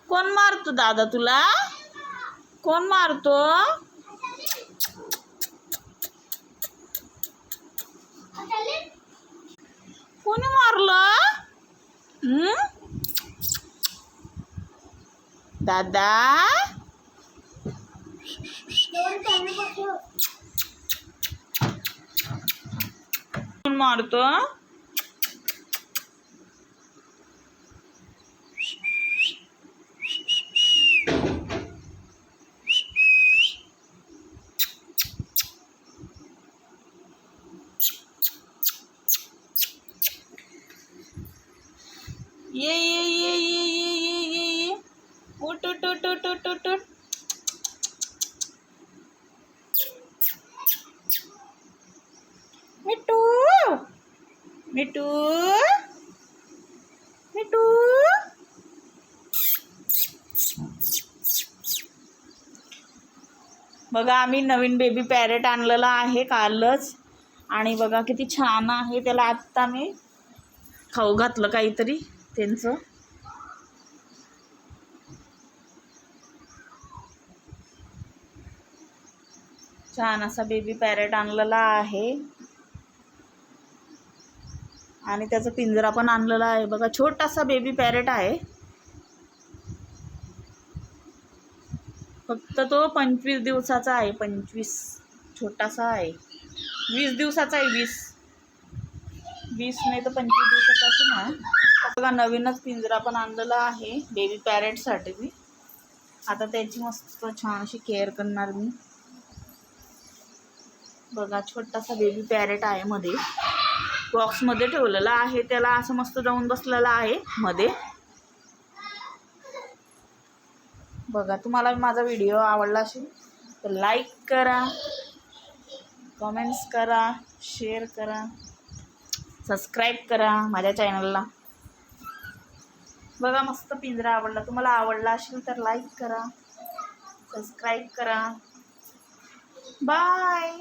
कोण मारतो दादा तुला? कोण मारतो? कोणी मारलं? दादा कोण मारतो? ये उठ उठ उठ उठ उठ उठ उठ. मिठू मिठू मिठू. बघा आम्ही नवीन बेबी पॅरेट आणलेला आहे कालच आणि बघा किती छान आहे. त्याला आत्ता मी खाऊ घातलं काहीतरी त्यांचं. छान असा बेबी पॅरेट आणलेला आहे आणि त्याचा पिंजरा पण आणलेला आहे. बघा छोटासा बेबी पॅरेट आहे. फक्त तो 25 दिवसाचा आहे. 25 छोटासा आहे. 20 दिवसाचा आहे. 20 नाही तर 25 दिवसाचा असेल ना. बघा नवीनच पिंजरा पण आणलेला आहे बेबी पॅरेटसाठी. मी आता त्याची मस्त छान अशी केअर करणार मी. बघा छोटासा बेबी पॅरेट आहे. मध्ये बॉक्समध्ये ठेवलेला आहे. त्याला असं मस्त जाऊन बसलेला आहे मध्ये. बघा तुम्हाला माझा व्हिडिओ आवडला असेल तर लाईक करा, कमेंट्स करा, शेअर करा, सबस्क्राईब करा माझ्या चॅनलला. बघा मस्त पिंजरा आवडला. तुम्हाला आवडला असेल तर लाईक करा, सबस्क्राईब करा. बाय.